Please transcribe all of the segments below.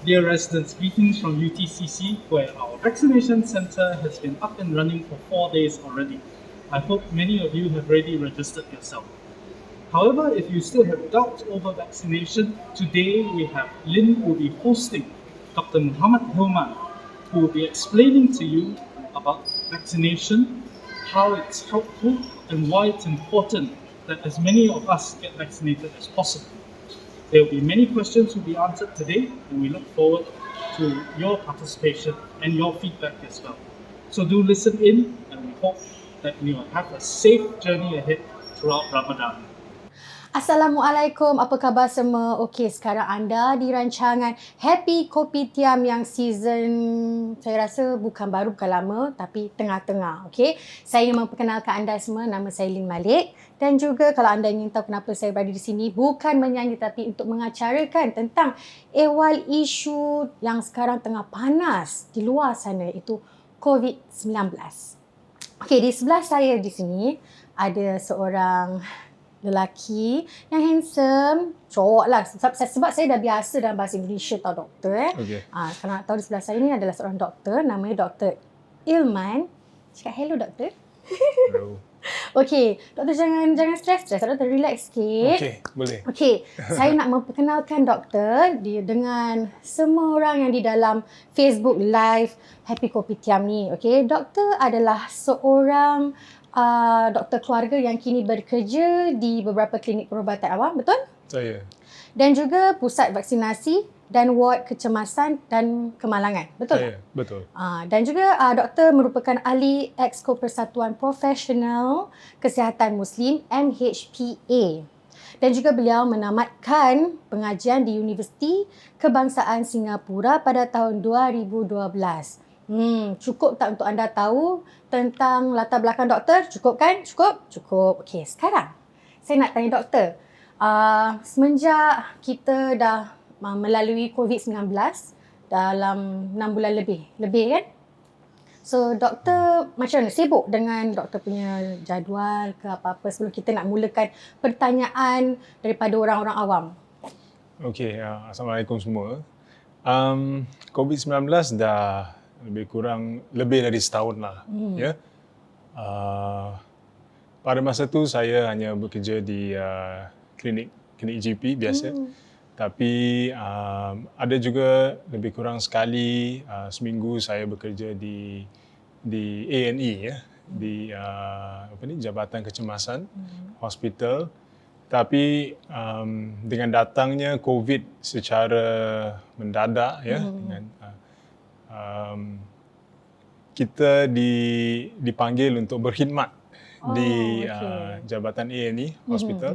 Dear residents, greetings from UTCC, where our vaccination center has been up and running for 4 days already. I hope many of you have already registered yourself. However, if you still have doubts over vaccination, today we have Lynn who will be hosting Dr. Muhammad Hilman, who will be explaining to you about vaccination, how it's helpful, and why it's important that as many of us get vaccinated as possible. There will be many questions to be answered today, and we look forward to your participation and your feedback as well. So do listen in, and we hope that you will have a safe journey ahead throughout Ramadan. Assalamualaikum, apa khabar semua? Okey, sekarang anda di rancangan Happy Kopitiam yang season, saya rasa bukan baru, bukan lama, tapi tengah-tengah. Okey, saya ingin memperkenalkan anda semua, nama saya Lynn Malik. Dan juga kalau anda ingin tahu kenapa saya berada di sini, bukan menyanyi tapi untuk mengacarakan tentang ehwal isu yang sekarang tengah panas di luar sana, iaitu COVID-19. Okey, di sebelah saya di sini ada seorang lelaki yang handsome, cowok lah. Sebab saya dah biasa dalam bahasa Indonesia tau doktor. Okay. Kalau nak tahu di sebelah saya ni adalah seorang doktor, namanya Dr. Ilman. Cakap hello doktor. Hello. Okey, doktor jangan stres, doktor relax sikit. Okey, boleh. Okey, saya nak memperkenalkan doktor dengan semua orang yang di dalam Facebook Live Happy Kopitiam ni. Okey, doktor adalah seorang doktor keluarga yang kini bekerja di beberapa klinik perubatan awam, betul? Saya. Dan juga pusat vaksinasi dan ward kecemasan dan kemalangan, betul? Saya, betul. Dan juga doktor merupakan ahli Exco Persatuan Profesional Kesihatan Muslim MHPA. Dan juga beliau menamatkan pengajian di Universiti Kebangsaan Singapura pada tahun 2012. Cukup tak untuk anda tahu tentang latar belakang doktor? Cukup kan? Cukup. Okey, sekarang saya nak tanya doktor. Semenjak kita dah melalui COVID-19 dalam 6 bulan lebih kan? So, doktor macam mana? Sibuk dengan doktor punya jadual ke apa-apa sebelum kita nak mulakan pertanyaan daripada orang-orang awam? Okey, Assalamualaikum semua. COVID-19 dah lebih dari setahun lah. Ya. Pada masa tu saya hanya bekerja di klinik GP biasa. Tapi ada juga lebih kurang sekali seminggu saya bekerja di A&E ya, di Jabatan Kecemasan Hospital. Tapi dengan datangnya COVID secara mendadak ya, dengan kita dipanggil untuk berkhidmat di Jabatan A&E Hospital.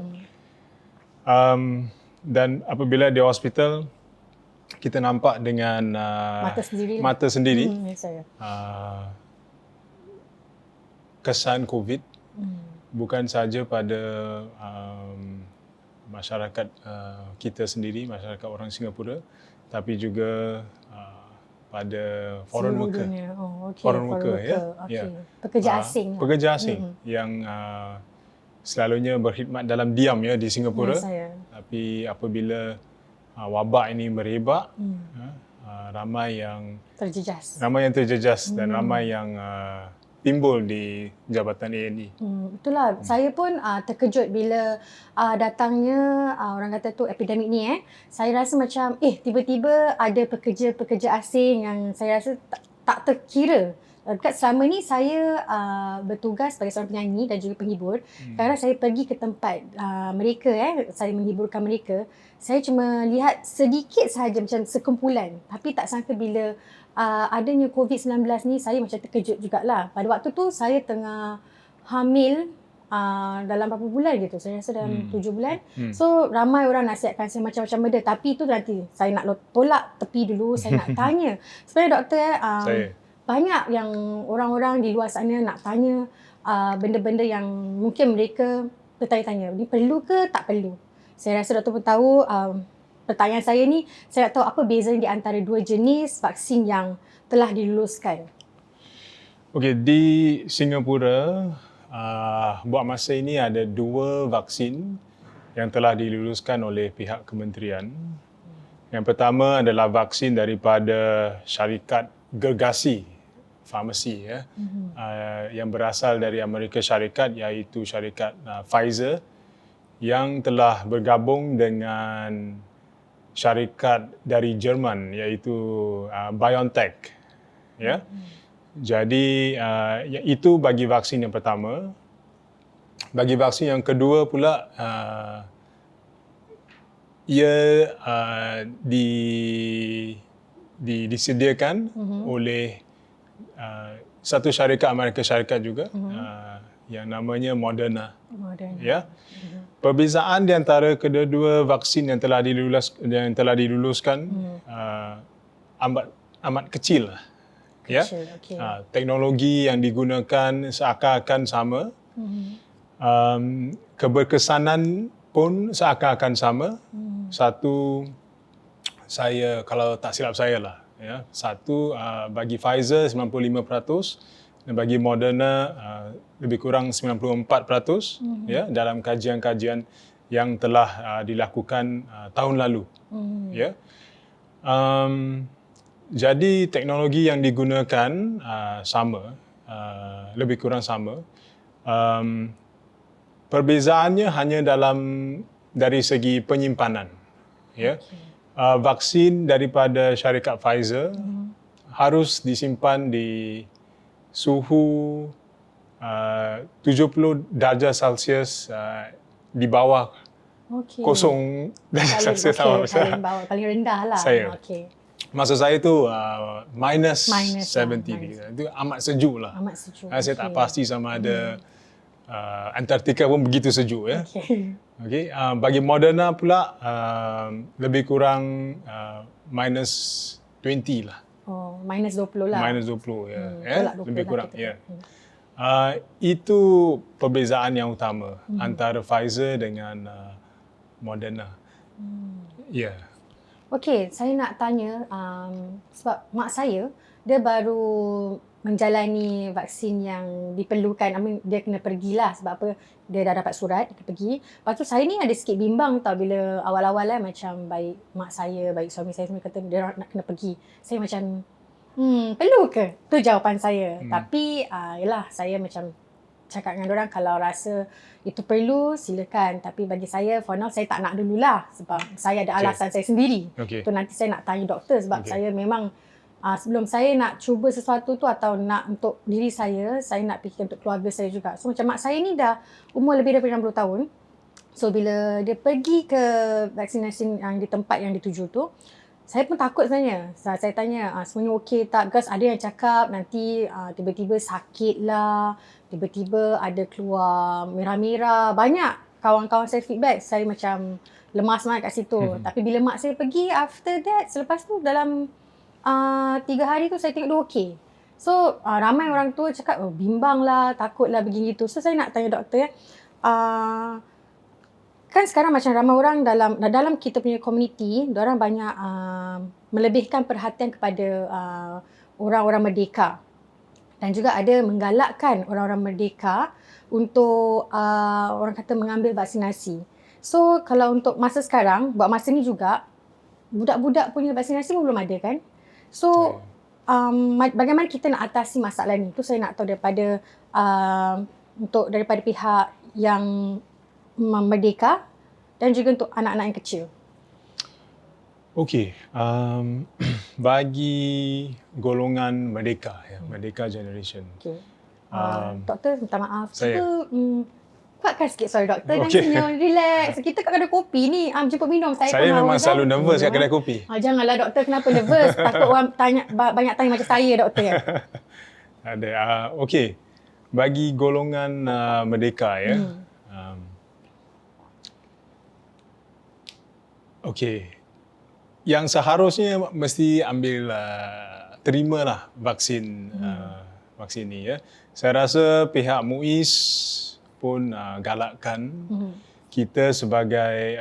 Dan apabila di hospital, kita nampak dengan mata sendiri kesan COVID, bukan sahaja pada masyarakat kita sendiri, masyarakat orang Singapura, tapi juga pada foreign worker. Foreign worker. Ya. Pekerja asing. Pekerja asing yang selalunya berkhidmat dalam diam ya di Singapura. Tapi apabila wabak ini merebak, ramai yang terjejas dan ramai yang timbul di Jabatan A&E. Itulah, saya pun terkejut bila datangnya orang kata tu epidemik ni. Saya rasa macam tiba-tiba ada pekerja-pekerja asing yang saya rasa tak terkira. Dekat selama ni saya bertugas sebagai seorang penyanyi dan juga penghibur. Kadang-kadang saya pergi ke tempat mereka, saya menghiburkan mereka. Saya cuma lihat sedikit sahaja macam sekumpulan. Tapi tak sangka bila adanya COVID-19 ni, saya macam terkejut jugalah. Pada waktu tu saya tengah hamil dalam berapa bulan gitu. Saya rasa dalam 7 bulan. So ramai orang nasihatkan saya macam-macam benda. Tapi itu nanti saya nak tolak tepi dulu. Saya nak tanya. Sebenarnya doktor banyak yang orang-orang di luar sana nak tanya benda-benda yang mungkin mereka bertanya-tanya. Ini perlu ke tak perlu? Saya rasa doktor pun tahu pertanyaan saya ni, saya nak tahu apa bezanya di antara dua jenis vaksin yang telah diluluskan. Okey, di Singapura buat masa ini ada 2 vaksin yang telah diluluskan oleh pihak kementerian. Yang pertama adalah vaksin daripada syarikat gergasi farmasi ya, yang berasal dari Amerika Syarikat, iaitu syarikat Pfizer yang telah bergabung dengan syarikat dari Jerman iaitu BioNTech ya. Jadi itu bagi vaksin yang pertama. Bagi vaksin yang kedua pula ia disediakan oleh satu syarikat Amerika Syarikat juga yang namanya Moderna. Ya. Perbezaan di antara kedua-dua vaksin yang telah diluluskan amat kecil lah. Ya. Okay. Teknologi yang digunakan seakan-akan sama. Keberkesanan pun seakan-akan sama. Satu, saya kalau tak silap saya lah, ya, satu bagi Pfizer 95% dan bagi Moderna lebih kurang 94% ya, dalam kajian-kajian yang telah dilakukan tahun lalu. Ya. Jadi teknologi yang digunakan sama, lebih kurang sama. Perbezaannya hanya dari segi penyimpanan. Ya. Vaksin daripada syarikat Pfizer harus disimpan di suhu 70 darjah Celsius di bawah kosong darjah Celsius. Paling rendah lah. Saya. Maksud saya tu minus 70. Itu amat sejuk lah. Amat sejuk. Saya tak pasti sama ada Antartika pun begitu sejuk ya. Okay. Bagi Moderna pula lebih kurang minus 20 lah. Oh, minus 20 lah. Minus 20 ya. Lebih kurang ya. Itu perbezaan yang utama antara Pfizer dengan Moderna. Ya. Okey, saya nak tanya sebab mak saya dia baru menjalani vaksin yang diperlukan. Dia kena pergilah sebab apa, dia dah dapat surat, dia pergi. Lepas tu saya ni ada sikit bimbang tau bila awal-awal macam baik mak saya, baik suami saya semua kata dia nak kena pergi. Saya macam perlu ke? Tu jawapan saya. Tapi yalah, saya macam cakap dengan diorang kalau rasa itu perlu silakan, tapi bagi saya for now saya tak nak dululah sebab saya ada alasan saya sendiri. Tu nanti saya nak tanya doktor sebab saya memang sebelum saya nak cuba sesuatu tu atau nak untuk diri saya nak fikir untuk keluarga saya juga. So macam mak saya ni dah umur lebih daripada 60 tahun. So bila dia pergi ke vaksinasi yang di tempat yang dituju tu, saya pun takut sebenarnya. Saya tanya semuanya okey tak, because ada yang cakap nanti tiba-tiba sakit lah, tiba-tiba ada keluar merah-merah. Banyak kawan-kawan saya feedback, saya macam lemas sangat kat situ. Tapi bila mak saya pergi, after that, selepas tu dalam 3 hari tu saya tengok dia okey. So ramai orang tua cakap bimbang lah, takut lah begini tu. So saya nak tanya doktor kan sekarang macam ramai orang dalam kita punya komuniti, diorang banyak melebihkan perhatian kepada orang-orang merdeka. Dan juga ada menggalakkan orang-orang merdeka untuk orang kata mengambil vaksinasi. So kalau untuk masa sekarang, buat masa ni juga, budak-budak punya vaksinasi pun belum ada kan. So bagaimana kita nak atasi masalah ni? Tu saya nak tahu daripada pihak yang merdeka dan juga untuk anak-anak yang kecil. Okey, bagi golongan merdeka, merdeka generation. Okay. Doktor, minta maaf. Saya. Cuba kuatkan sikit suara doktor dan senyum, relax. Kita kat kedai kopi ni, jemput minum. Saya memang selalu nervous kat kedai kopi. Janganlah doktor, kenapa nervous? Takut orang banyak tanya macam saya doktor ya. Ada. Okey, bagi golongan merdeka ya. Okey. Yang seharusnya mesti ambil terimalah vaksin ni ya. Saya rasa pihak MUIS pun galakkan kita sebagai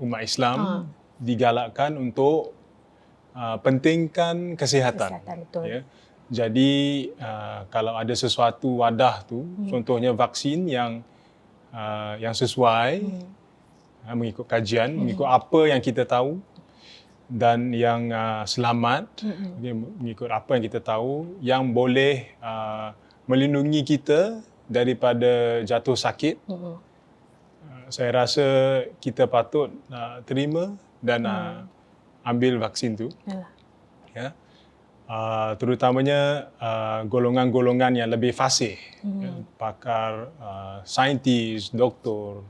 umat Islam digalakkan untuk pentingkan kesihatan. Betul. Ya. Jadi kalau ada sesuatu wadah tu, contohnya vaksin yang sesuai mengikut kajian, mengikut apa yang kita tahu, dan yang selamat, okay, mengikut apa yang kita tahu, yang boleh melindungi kita daripada jatuh sakit. Saya rasa kita patut terima dan ambil vaksin tu. Ya. Terutamanya golongan-golongan yang lebih fasih, ya, pakar, saintis, doktor,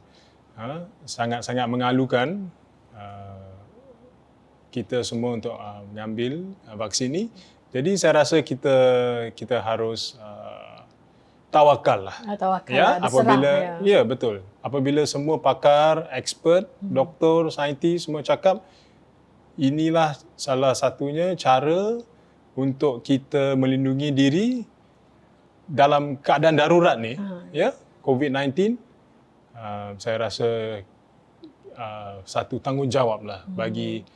sangat-sangat mengalukan kita semua untuk mengambil vaksin ni. Jadi saya rasa kita harus tawakal lah. Tawakal ya, lah, apabila ya. ya betul. Apabila semua pakar, expert, doktor, saintis semua cakap inilah salah satunya cara untuk kita melindungi diri dalam keadaan darurat ni, ya, COVID-19. Saya rasa satu tanggungjawab lah bagi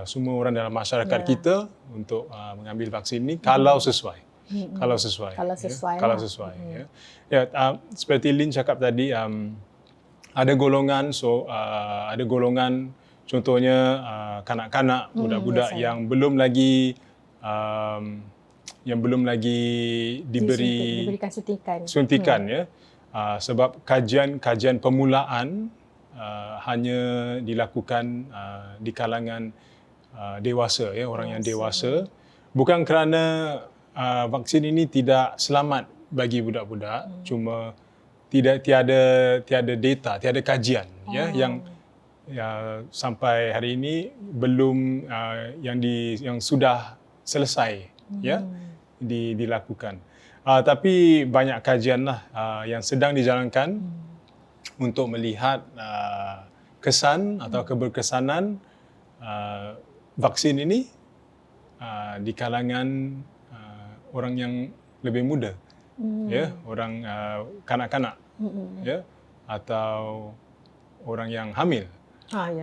semua orang dalam masyarakat kita untuk mengambil vaksin ni kalau sesuai. Kalau sesuai. Kalau sesuai. Seperti Lynn cakap tadi, ada golongan, ada golongan contohnya kanak-kanak, budak-budak yang belum lagi diberikan suntikan, ya. Sebab kajian permulaan hanya dilakukan di kalangan dewasa, ya, orang yang dewasa. Bukan kerana vaksin ini tidak selamat bagi budak-budak, cuma tiada data, tiada kajian, ya, yang sampai hari ini belum yang sudah selesai, ya, dilakukan. Tapi banyak kajian lah yang sedang dijalankan untuk melihat kesan atau keberkesanan vaksin ini di kalangan orang yang lebih muda, ya, orang kanak-kanak, ya, atau orang yang hamil,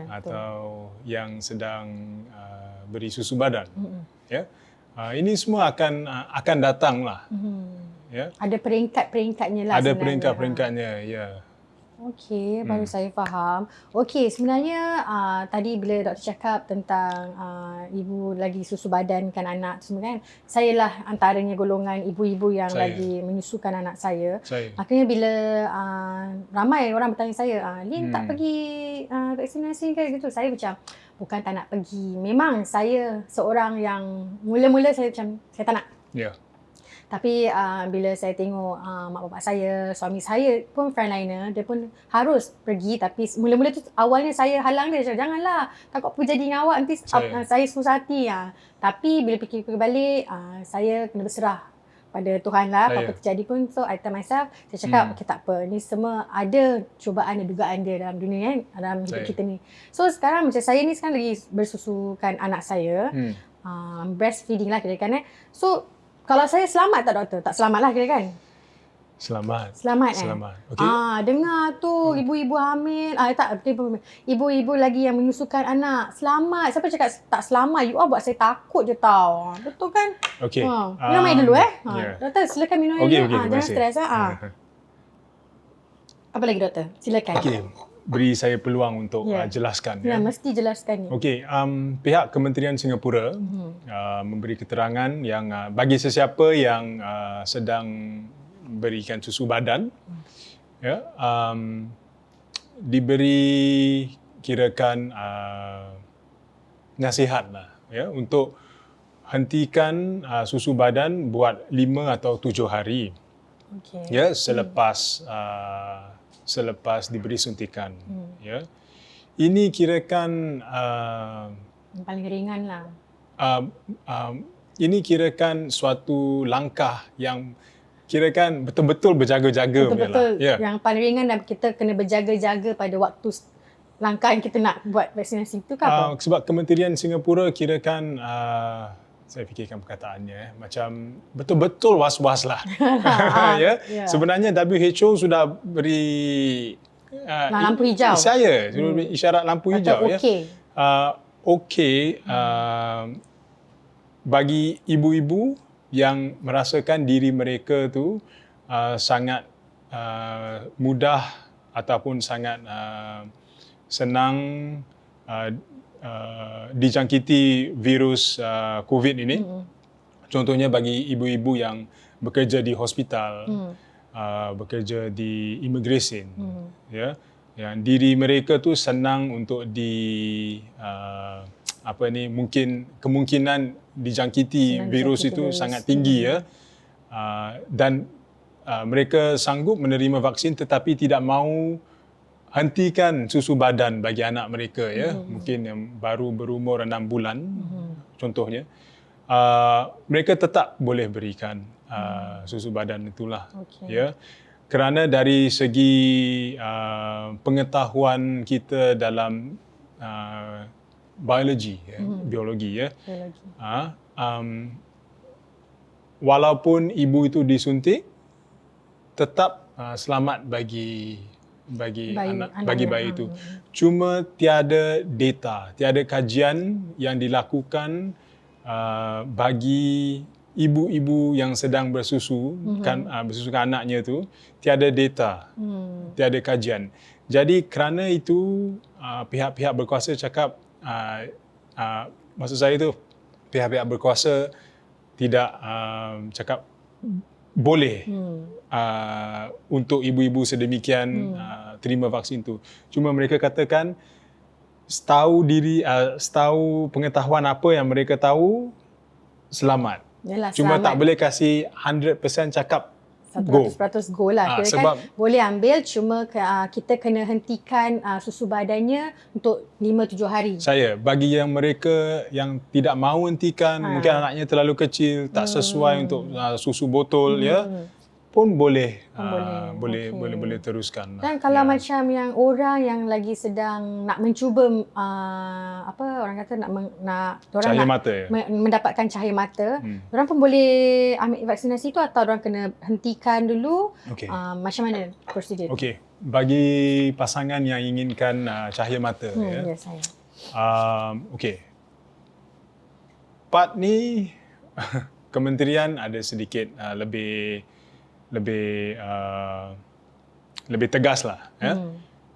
atau yang sedang beri susu badan, ya. Ini semua akan datanglah, ya. Ada peringkat-peringkatnya lah. Ada peringkat-peringkatnya, ya. Okey, baru saya faham. Okey, sebenarnya tadi bila doktor cakap tentang ibu lagi susu badankan anak tu semua kan, saya lah antaranya golongan ibu-ibu yang lagi menyusukan anak saya. Makanya bila ramai orang bertanya saya, Lynn tak pergi vaksinasi ke gitu, saya macam bukan tak nak pergi. Memang saya seorang yang mula-mula saya macam saya tak nak. Ya. Tapi bila saya tengok mak bapak saya, suami saya pun frontliner, dia pun harus pergi. Tapi mula-mula tu awalnya saya halang dia, janganlah, takut apa jadi dengan awak, nanti saya susah hati. Tapi bila fikir balik, saya kena berserah pada Tuhan lah, apa terjadi pun. So I tell myself, saya cakap okay, tak apa, ni semua ada cubaan dan dugaan dia dalam dunia kan, dalam hidup kita ni. So sekarang macam saya ni sekarang lagi bersusukan anak saya, breastfeeding lah kira-kira. So kalau saya selamat tak doktor? Tak selamat lah kira kan? Selamat. Selamat. Okay. Dengar tu ibu-ibu hamil, ibu-ibu lagi yang menyusukan anak. Selamat. Siapa cakap tak selamat? You all buat saya takut je tau. Betul kan? Okey. Minum air dulu Doktor silakan minum air dulu. Jangan stres Apa lagi doktor? Silakan. Okey. Beri saya peluang untuk jelaskan. Ya, mesti jelaskan ni. Okey, pihak Kementerian Singapura memberi keterangan yang bagi sesiapa yang sedang berikan susu badan, ya, diberi kirakan nasihat lah, ya, untuk hentikan susu badan buat 5 atau 7 hari, ya, selepas diberi suntikan, ya. Ini kirakan yang paling ringan lah. Ini kirakan suatu langkah yang kirakan betul-betul berjaga-jaga. Betul-betul yang paling ringan, dan kita kena berjaga-jaga pada waktu langkah yang kita nak buat vaksinasi itu ke apa? Sebab Kementerian Singapura kirakan saya fikirkan perkataannya, macam betul-betul was-was lah. Ya. Sebenarnya WHO sudah beri lampu hijau. Saya sudah beri isyarat lampu hijau. Okey. Bagi ibu-ibu yang merasakan diri mereka tu sangat mudah ataupun sangat senang dijangkiti virus COVID ini. Contohnya bagi ibu-ibu yang bekerja di hospital, bekerja di immigration, ya, yang diri mereka tu senang untuk mungkin kemungkinan dijangkiti virus itu sangat tinggi, ya, dan mereka sanggup menerima vaksin tetapi tidak mahu hentikan susu badan bagi anak mereka, ya, mungkin yang baru berumur 6 bulan, contohnya, mereka tetap boleh berikan susu badan itulah, ya, kerana dari segi pengetahuan kita dalam biologi, biologi, ya, walaupun ibu itu disuntik, tetap selamat bagi bayi itu. Cuma tiada data, tiada kajian yang dilakukan bagi ibu-ibu yang sedang bersusu bersusukan anaknya tu, tiada data, tiada kajian. Jadi kerana itu pihak-pihak berkuasa cakap, maksud saya tu pihak-pihak berkuasa tidak cakap boleh untuk ibu-ibu sedemikian terima vaksin tu. Cuma mereka katakan setahu pengetahuan apa yang mereka tahu, selamat. Yalah, cuma selamat. Tak boleh kasih 100% cakap 100% go lah. Kira sebab kan boleh ambil, cuma kita kena hentikan susu badannya untuk 5-7 hari. Bagi yang mereka yang tidak mahu hentikan, mungkin anaknya terlalu kecil, tak sesuai untuk susu botol, ya, pun boleh boleh teruskan. Dan kalau macam yang orang yang lagi sedang nak mencuba orang kata cahaya mata, ya? Mendapatkan cahaya mata, orang pun boleh ambil vaksinasi tu atau orang kena hentikan dulu? Macam mana prosedur? Okey, bagi pasangan yang inginkan cahaya mata, ya. Saya. Okey. Part ni kementerian ada sedikit lebih tegas lah, ya.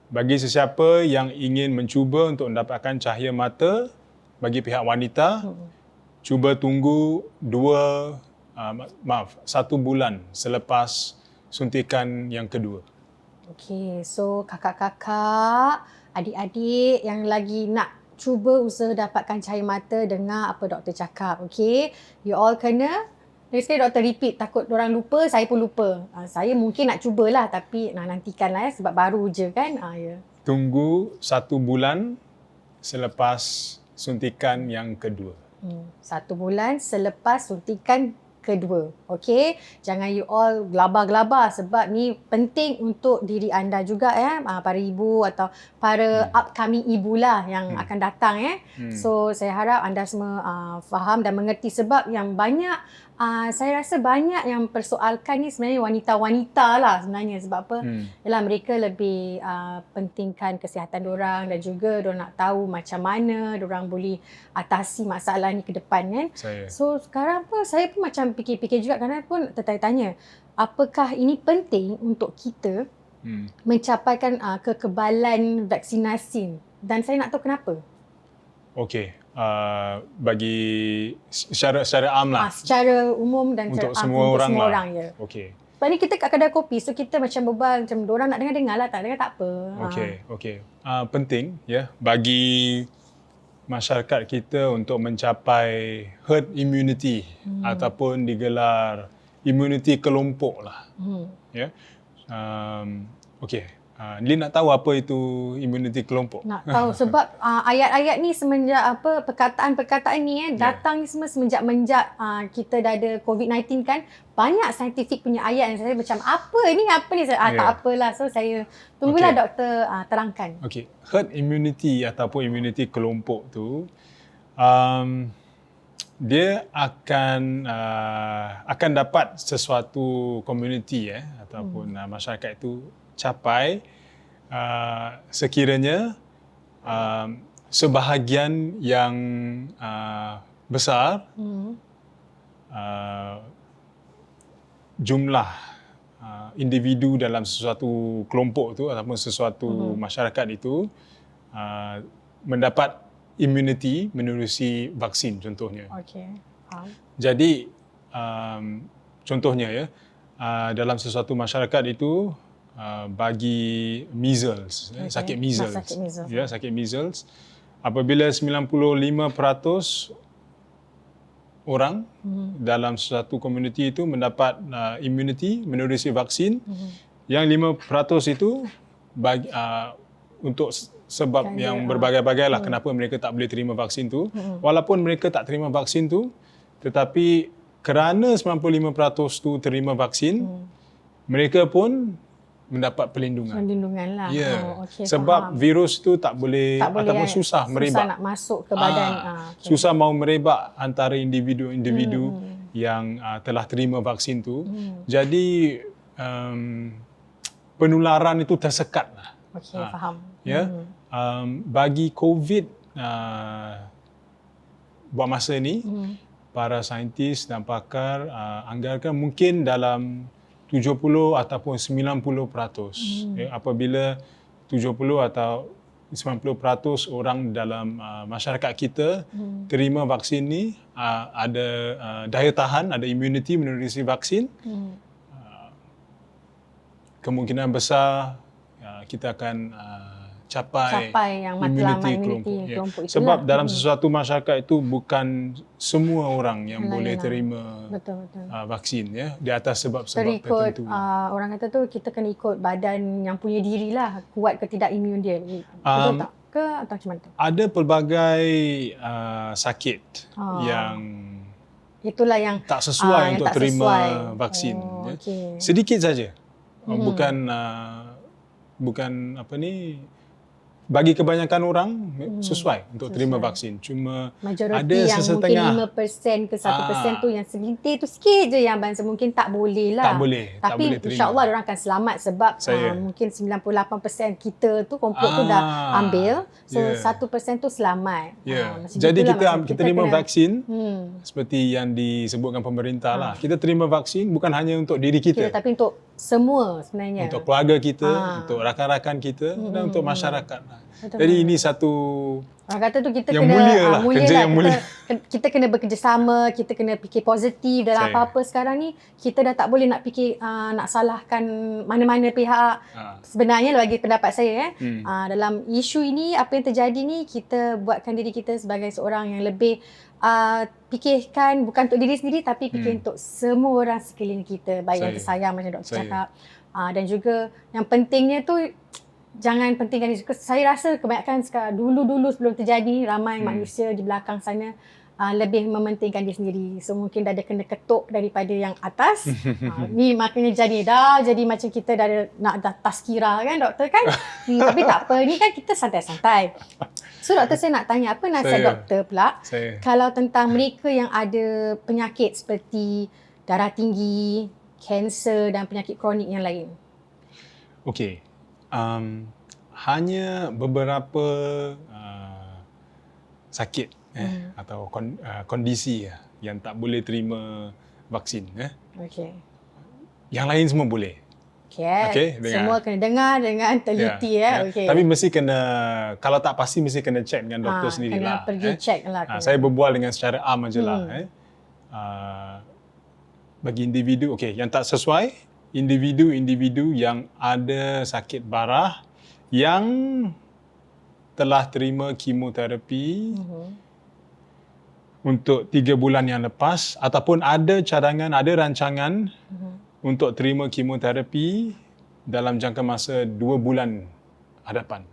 Bagi sesiapa yang ingin mencuba untuk mendapatkan cahaya mata, bagi pihak wanita, cuba tunggu 1 bulan selepas suntikan yang kedua. Okey, so kakak-kakak, adik-adik yang lagi nak cuba usaha dapatkan cahaya mata, dengar apa doktor cakap, okey? You all kena, sekali doktor repeat, takut orang lupa, saya pun lupa. Saya mungkin nak cubalah tapi nantikanlah, sebab baru je kan. Tunggu 1 bulan selepas suntikan yang kedua. 1 bulan selepas suntikan kedua. Okey, jangan you all gelabah-gelabah sebab ni penting untuk diri anda juga, ya, para ibu atau para upcoming ibu lah yang akan datang, ya. So saya harap anda semua faham dan mengerti, sebab yang banyak saya rasa banyak yang persoalkan ni sebenarnya wanita-wanita lah sebenarnya. Sebab apa? Yalah, mereka lebih pentingkan kesihatan diorang dan juga diorang nak tahu macam mana diorang boleh atasi masalah ni ke depan, kan. So sekarang pun saya pun macam fikir-fikir juga, kerana pun tertanya-tanya, apakah ini penting untuk kita mencapaikan kekebalan vaksinasi, dan saya nak tahu kenapa. Okey. Bagi secara am lah. Secara umum dan untuk secara semua untuk orang semua lah. orang, ya. Okey. Sebab ni kita kat kedai kopi, so kita macam berbual, macam diorang nak dengar-dengar lah, tak dengar tak apa. Okey. Penting, ya, bagi masyarakat kita untuk mencapai herd immunity ataupun digelar immunity kelompok lah. Ya. Okey. Lin nak tahu apa itu immunity kelompok? Nak tahu sebab ayat-ayat ni semenjak perkataan-perkataan ni datang ni semua semenjak kita dah ada COVID-19 kan, banyak saintifik punya ayat yang saya macam apa ni tak apalah, so saya tunggulah doktor terangkan. Okey, herd immunity ataupun immunity kelompok tu dia akan dapat sesuatu community ataupun masyarakat itu capai sekiranya sebahagian yang besar jumlah individu dalam sesuatu kelompok tu ataupun sesuatu masyarakat itu mendapat immunity menerusi vaksin contohnya. Okey. Faham. Jadi contohnya ya, dalam sesuatu masyarakat itu bagi measles, sakit measles. Sakit measles. Ya, sakit measles. Apabila 95% orang dalam suatu komuniti itu mendapat immunity menerusi vaksin, yang 5% itu bagi, untuk sebab yang berbagai-bagai lah kenapa mereka tak boleh terima vaksin tu. Walaupun mereka tak terima vaksin tu, tetapi kerana 95% tu terima vaksin, mereka pun mendapat perlindungan. Perlindungan lah. Ya. Okey, Sebab faham. virus tu tak boleh ataupun susah merebak. Susah nak masuk ke badan. Okey. Susah mau merebak antara individu-individu yang telah terima vaksin tu. Jadi penularan itu tersekat lah. Okey, faham. Ya. Bagi COVID buat masa ni, para saintis dan pakar anggarkan mungkin dalam 70 ataupun 90%. Ya, apabila 70 atau 90% orang dalam masyarakat kita terima vaksin ni, ada daya tahan, ada immunity menerusi vaksin, kemungkinan besar kita akan capai yang immunity kelompok itu. Sebab dalam sesuatu masyarakat itu bukan semua orang yang boleh terima vaksin ya, di atas sebab-sebab tertentu. Orang kata tu kita kena ikut badan yang punya diri lah, kuat ke tidak imun dia. Betul tak? Ke atau macam mana tu? Ada pelbagai sakit yang itulah yang tak sesuai untuk terima vaksin. Okay. Sedikit saja. Bukan apa ni, bagi kebanyakan orang sesuai untuk terima vaksin. Cuma majoriti ada yang sesetengah mungkin 5% ke 1% tu yang segelintir tu sikit je yang bangsa mungkin tak boleh lah. Tak boleh. Tapi insya-Allah diorang akan selamat sebab mungkin 98% kita tu kelompok tu dah ambil. So 1% tu selamat. Jadi kita terima vaksin seperti yang disebutkan pemerintah lah. Kita terima vaksin bukan hanya untuk diri kita. Tapi untuk semua sebenarnya. Untuk keluarga kita, untuk rakan-rakan kita dan untuk masyarakat. Jadi ini satu orang kata tu kita yang kena mulia lah, kerja yang mulia. Kita kena bekerjasama, kita kena fikir positif dalam apa-apa sekarang ni. Kita dah tak boleh nak fikir nak salahkan mana-mana pihak. Sebenarnya bagi pendapat saya dalam isu ini, apa yang terjadi ni, kita buatkan diri kita sebagai seorang yang lebih fikirkan bukan untuk diri sendiri tapi fikir untuk semua orang sekeliling kita, baik yang tersayang macam doktor cakap, dan juga yang pentingnya tu jangan pentingkan diri. Saya rasa kebanyakan dulu-dulu sebelum terjadi ramai manusia di belakang sana lebih mementingkan diri sendiri. So mungkin dah ada kena ketuk daripada yang atas. Ni maknanya jadi macam kita dah nak tazkirah kan doktor kan. Tapi tak apa, ni kan kita santai-santai. So doktor, saya nak tanya apa nasihat doktor pula kalau tentang mereka yang ada penyakit seperti darah tinggi, kanser dan penyakit kronik yang lain. Okey. Hanya beberapa sakit atau kondisi yang tak boleh terima vaksin. Okey. Yang lain semua boleh. Okay. Semua kena dengar dengan teliti. Okay. Tapi mesti kena, kalau tak pasti mesti kena check dengan doktor sendirilah. Kena pergi check lah. Saya berbual dengan secara am ajalah. Bagi individu, yang tak sesuai, individu-individu yang ada sakit barah yang telah terima kemoterapi untuk 3 bulan yang lepas ataupun ada cadangan, ada rancangan untuk terima kemoterapi dalam jangka masa 2 bulan hadapan.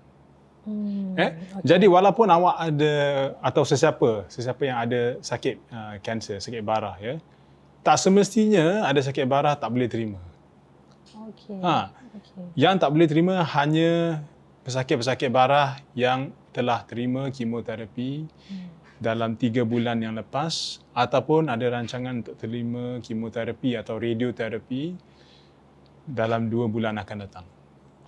Jadi walaupun awak ada atau sesiapa yang ada sakit kanser, sakit barah tak semestinya ada sakit barah tak boleh terima. Yang tak boleh terima hanya pesakit-pesakit barah yang telah terima kemoterapi dalam 3 bulan yang lepas ataupun ada rancangan untuk terima kemoterapi atau radioterapi dalam 2 bulan akan datang.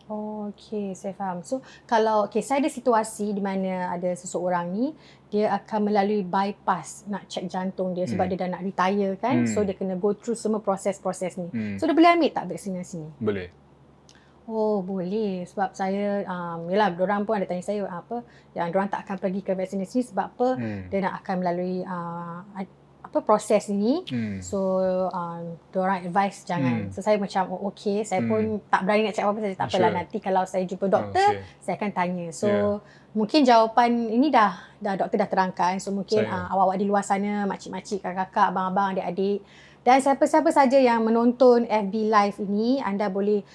Okey, saya faham. So, kalau saya ada situasi di mana ada seseorang ni, dia akan melalui bypass nak cek jantung dia sebab dia dah nak retire kan. So, dia kena go through semua proses-proses ni. So, dia boleh ambil tak vaksinasi ni? Boleh. Oh, boleh. Sebab saya, yelah, diorang pun ada tanya saya yang diorang tak akan pergi ke vaksinasi sebab apa, dia nak akan melalui proses ini. So, diorang advise jangan. So, saya macam, okay. Saya pun tak berani nak cakap apa-apa. Saya tak apalah, nanti kalau saya jumpa doktor, saya akan tanya. So, mungkin jawapan ini dah doktor dah terangkan. So, mungkin awak-awak di luar sana, makcik-makcik, kakak-kakak, abang-abang, adik-adik, dan siapa-siapa saja yang menonton FB Live ini, anda boleh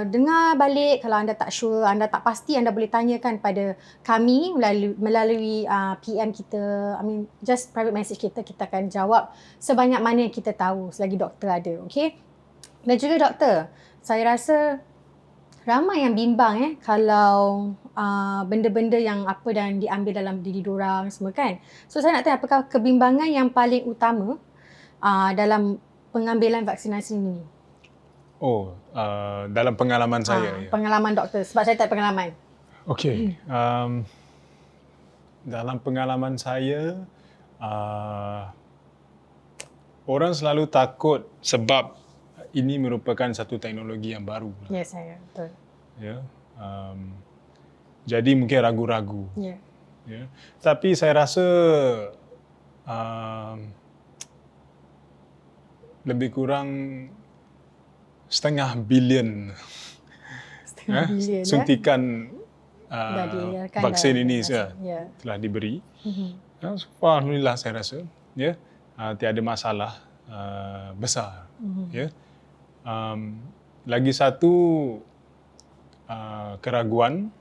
dengar balik. Kalau anda tak sure, anda tak pasti, anda boleh tanyakan pada kami melalui PM kita. Just private message kita. Kita akan jawab sebanyak mana yang kita tahu selagi doktor ada. Okay? Dan juga doktor, saya rasa ramai yang bimbang kalau benda-benda yang apa dan diambil dalam diri diorang semua kan. So saya nak tanya, apakah kebimbangan yang paling utama dalam pengambilan vaksinasi ini? Dalam pengalaman saya. Pengalaman doktor, sebab saya tak pengalaman. Okey. Dalam pengalaman saya, orang selalu takut sebab ini merupakan satu teknologi yang baru. Ya, saya betul. Ya. Jadi mungkin ragu-ragu. Ya. Ya. Tapi saya rasa lebih kurang setengah bilion suntikan vaksin ini telah diberi. Alhamdulillah saya rasa tiada masalah besar. Ya. Lagi satu keraguan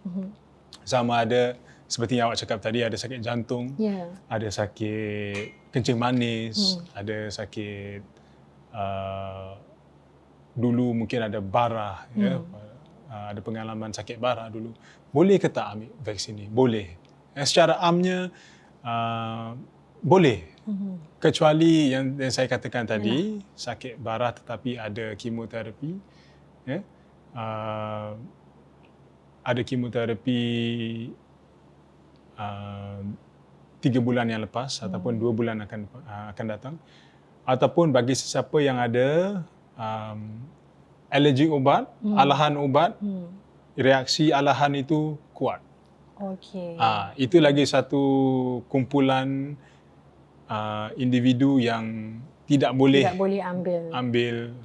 sama ada seperti yang awak cakap tadi, ada sakit jantung, ada sakit kencing manis, ada sakit dulu mungkin ada barah, ada pengalaman sakit barah dulu. Boleh ke tak ambil vaksin ini? Boleh. Secara amnya boleh. Kecuali yang saya katakan tadi, sakit barah tetapi ada kemoterapi. Ada kemoterapi 3 bulan yang lepas ataupun 2 bulan akan datang. Ataupun bagi sesiapa yang ada alergi ubat, alahan ubat, reaksi alahan itu kuat. Okey. Itu lagi satu kumpulan individu yang tidak boleh ambil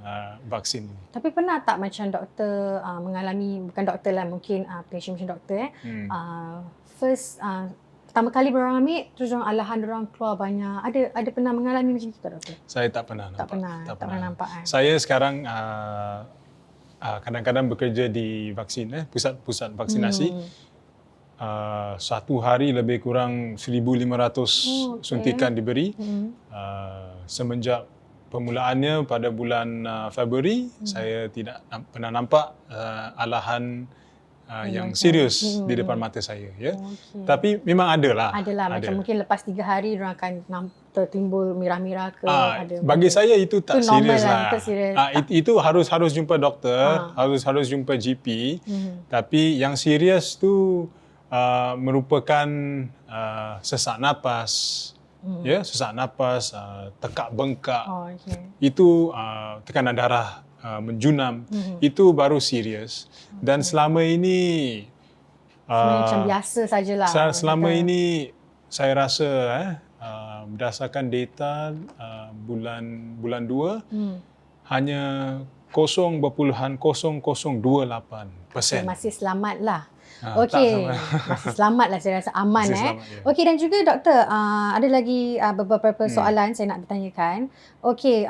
vaksin. Tapi pernah tak macam doktor mengalami, bukan doktor lah, mungkin patient doktor first pertama kali berang ambil, terus orang alahan orang keluar banyak. Ada pernah mengalami macam itu tak, doktor? Saya tak pernah nampak. Tak pernah nampak. Saya sekarang kadang-kadang bekerja di vaksin, pusat vaksinasi. Satu hari lebih kurang 1,500 suntikan diberi. Semenjak permulaannya pada bulan Februari, saya tidak pernah nampak alahan yang serius di depan mata saya. Ya. Tapi memang adalah. Macam mungkin lepas 3 hari orang akan tertimbul mirah-mirah ke. Bagi saya itu tak serius lah. Itu harus jumpa doktor, harus jumpa GP. Tapi yang serius tu merupakan sesak napas, sesak napas, tekak bengkak. Itu tekanan darah menjunam, itu baru serius. Dan selama ini macam biasa sajalah. Selama ini saya rasa berdasarkan data bulan 2 hanya 0.0028%. Masih selamatlah. Okey, masih selamatlah, saya rasa aman. Okey, dan juga doktor, ada lagi beberapa soalan saya nak bertanyakan. Okey,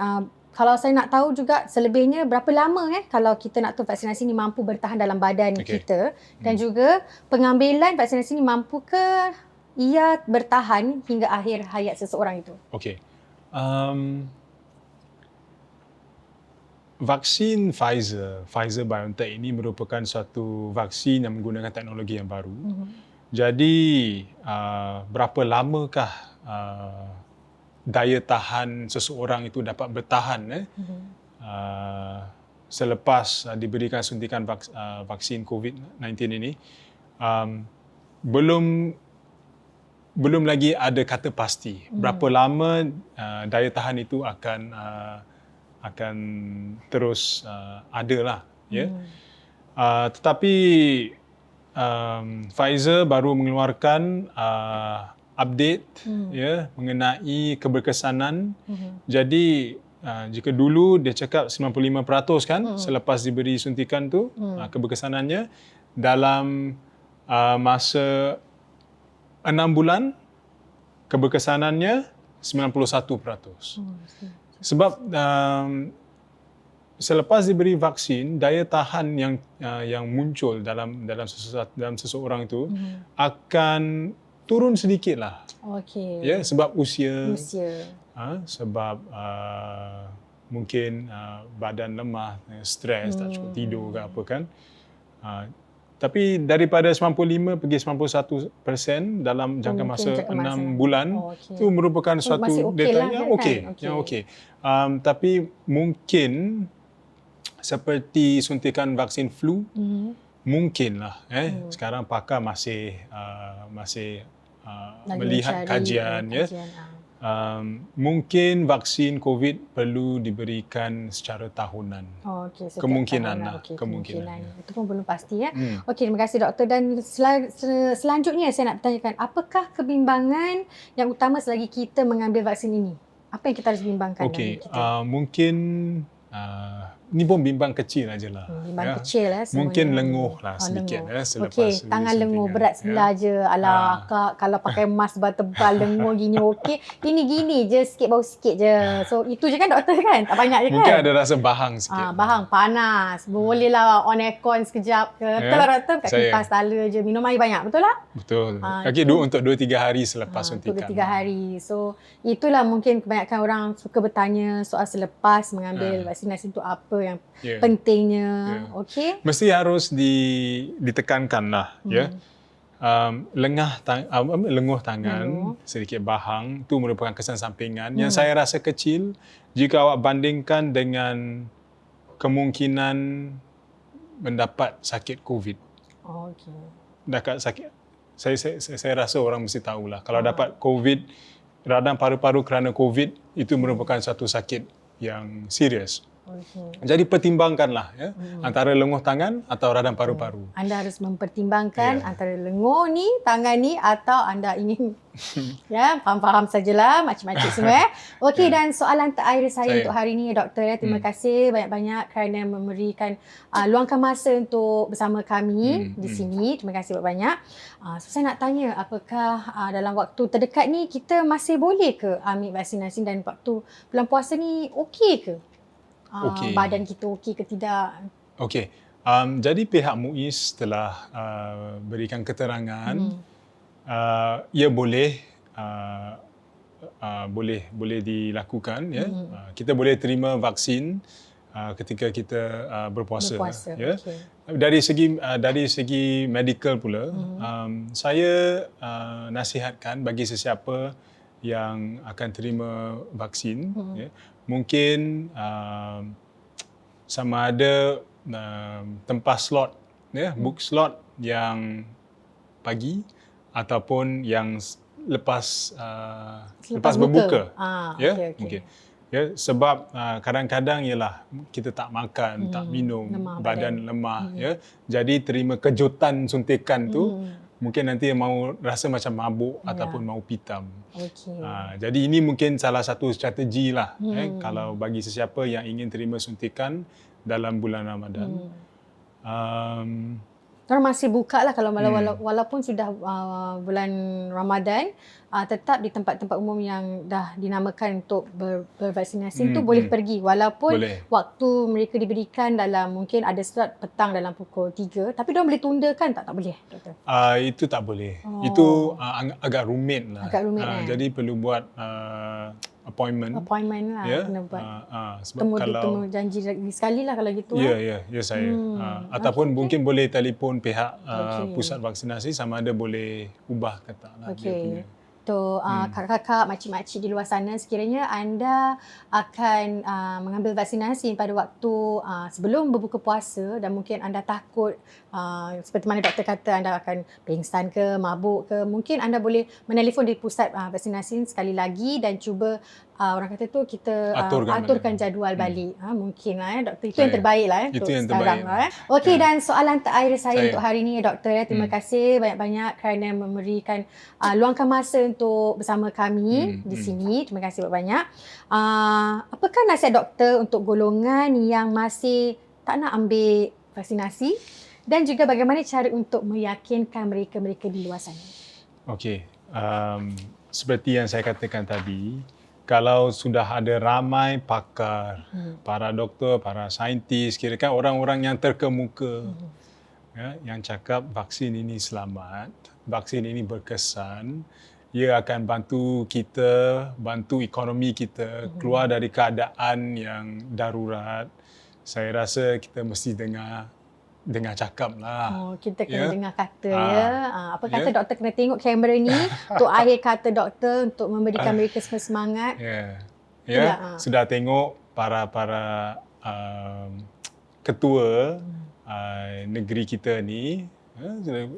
kalau saya nak tahu juga selebihnya berapa lama kalau kita nak tahu vaksinasi ni mampu bertahan dalam badan kita, dan juga pengambilan vaksinasi ni mampu ke ia bertahan hingga akhir hayat seseorang itu? Okey. Vaksin Pfizer-BioNTech ini merupakan satu vaksin yang menggunakan teknologi yang baru. Jadi berapa lamakah daya tahan seseorang itu dapat bertahan selepas diberikan suntikan vaksin COVID-19 ini, belum lagi ada kata pasti berapa lama daya tahan itu akan terus ada lah. Tetapi Pfizer baru mengeluarkan update mengenai keberkesanan. Jadi jika dulu dia cakap 95% kan selepas diberi suntikan tu keberkesanannya dalam masa 6 bulan keberkesanannya 91%. Sebab selepas diberi vaksin, daya tahan yang muncul dalam seseorang itu akan turun sedikit lah. Okey. Ya, sebab usia. Sebab mungkin badan lemah, stres, tak cukup tidur ke apa kan. Tapi daripada 95 pergi 91% dalam jangka masa 6 bulan, itu merupakan suatu data yang okey. Tapi mungkin seperti suntikan vaksin flu, mungkinlah sekarang pakar masih melihat kajian. Mungkin vaksin COVID perlu diberikan secara tahunan. Kemungkinan. Itu pun belum pasti ya. Okey, terima kasih doktor. Dan selanjutnya saya nak bertanyakan, apakah kebimbangan yang utama selagi kita mengambil vaksin ini? Apa yang kita harus bimbangkan? Mungkin ni pun bimbang kecil ajalah. Bimbang kecil lah semuanya. Mungkin lenguh lah sedikit selepas tangan lenguh berat sebelah je. Alah akak, kalau pakai mask tebal lenguh gini okey. Gini je sikit bau sikit je. So itu je kan doktor kan? Tak banyak je kan? Mungkin ada rasa bahang sikit. Bahang panas. Boleh lah on aircon sekejap ke. Betul lah doktor, kat kipas tala je. Minum air banyak, betul lah? Betul. Untuk 2-3 hari selepas suntikan. Untuk 2-3 hari. So itulah mungkin kebanyakan orang suka bertanya soal selepas mengambil vaksinasi itu apa yang pentingnya. Okey. Mesti harus ditekankan lah. Lenguh tangan, sedikit bahang, itu merupakan kesan sampingan yang saya rasa kecil jika awak bandingkan dengan kemungkinan mendapat sakit COVID. Saya rasa orang mesti tahulah kalau dapat COVID, radang paru-paru kerana COVID, itu merupakan satu sakit yang serius. Jadi pertimbangkanlah antara lenguh tangan atau radang paru-paru. Anda harus mempertimbangkan antara lenguh ni, tangan ni, atau anda ingin faham-faham sajalah macam-macam semua. Okey, dan soalan terakhir saya untuk hari ni doktor terima kasih banyak-banyak kerana memberikan luangkan masa untuk bersama kami di sini. Terima kasih banyak. So saya nak tanya, apakah dalam waktu terdekat ni kita masih boleh ke ambil vaksinasi dan waktu bulan puasa ni okey ke? Badan kita okey ke tidak? Okey. Jadi pihak MUIS telah berikan keterangan ia boleh dilakukan kita boleh terima vaksin ketika kita berpuasa. Dari segi medical pula, saya nasihatkan bagi sesiapa yang akan terima vaksin, mungkin sama ada tempah slot, book slot yang pagi ataupun yang lepas berbuka. Mungkin. Sebab kadang-kadang ialah kita tak makan, tak minum, badan lemah. Jadi terima kejutan suntikan tu, mungkin nanti mau rasa macam mabuk ataupun mau pitam. Jadi ini mungkin salah satu strategi lah kalau bagi sesiapa yang ingin terima suntikan dalam bulan Ramadan. Orang masih buka lah kalau walaupun sudah bulan Ramadan, tetap di tempat-tempat umum yang dah dinamakan untuk bervaksinasi itu boleh pergi walaupun waktu mereka diberikan dalam mungkin ada slot petang dalam pukul 3, tapi diorang boleh tunda kan? Tak boleh doktor? Itu tak boleh. Itu agak rumit lah. Jadi perlu buat appointment lah, kena buat temu janji sekali lah kalau gitu. Ya saya. Ataupun mungkin boleh telefon pihak pusat vaksinasi sama ada boleh ubah ke tak lah dia punya. So, kakak-kakak, makcik-makcik di luar sana, sekiranya anda akan mengambil vaksinasi pada waktu sebelum berbuka puasa dan mungkin anda takut seperti mana doktor kata anda akan pingsan ke, mabuk ke, mungkin anda boleh menelefon di pusat vaksinasi sekali lagi dan cuba orang kata tu kita balik. aturkan jadual balik. Mungkin lah doktor. Itu yang terbaik lah Itu untuk yang sekarang terbaik. lah. Okey, dan soalan terakhir saya untuk hari ini doktor. Terima Hmm. kasih banyak-banyak kerana memberikan luangkan masa untuk bersama kami di sini. Terima kasih banyak-banyak. Apakah nasihat doktor untuk golongan yang masih tak nak ambil vaksinasi dan juga bagaimana cara untuk meyakinkan mereka-mereka di luar sana? Okey, seperti yang saya katakan tadi, kalau sudah ada ramai pakar, para doktor, para saintis, kirakan orang-orang yang terkemuka yang cakap vaksin ini selamat, vaksin ini berkesan, ia akan bantu kita, bantu ekonomi kita keluar dari keadaan yang darurat. Saya rasa kita mesti dengar cakap lah. Kita kena dengar kata apa kata doktor kena tengok kamera ni untuk akhir kata doktor untuk memberikan mereka semua semangat. Sudah tengok para ketua negeri kita ni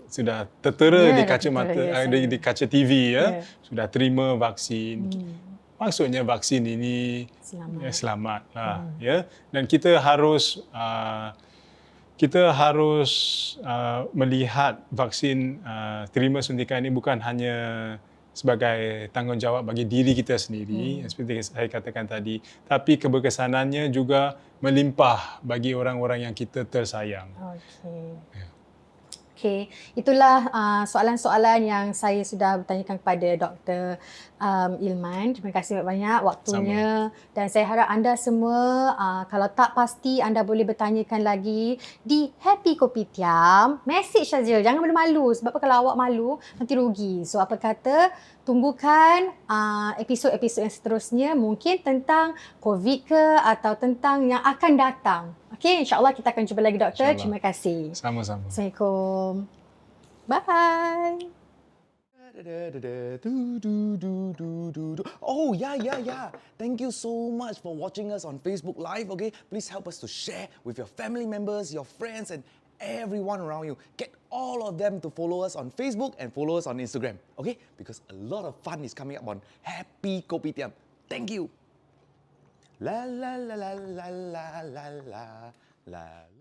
sudah tertera di kaca mata di kaca TV sudah terima vaksin. Maksudnya vaksin ini selamat lah dan kita harus melihat vaksin terima suntikan ini bukan hanya sebagai tanggungjawab bagi diri kita sendiri seperti saya katakan tadi, tapi keberkesanannya juga melimpah bagi orang-orang yang kita tersayang. Okey, itulah soalan-soalan yang saya sudah bertanyakan kepada Dr. Ilman. Terima kasih banyak waktunya. Dan saya harap anda semua kalau tak pasti anda boleh bertanyakan lagi di Happy Kopitiam. Message saja, jangan malu-malu sebab kalau awak malu nanti rugi. So apa kata tunggukan episod-episod yang seterusnya mungkin tentang COVID ke atau tentang yang akan datang. Okey, insya-Allah kita akan jumpa lagi doktor. Terima kasih. Sama-sama. Assalamualaikum. Bye. Oh, yeah. Thank you so much for watching us on Facebook Live, okay? Please help us to share with your family members, your friends, and everyone around you. Get all of them to follow us on Facebook and follow us on Instagram, okay? Because a lot of fun is coming up on Happy Kopitiam. Thank you. La la la la la la la la la.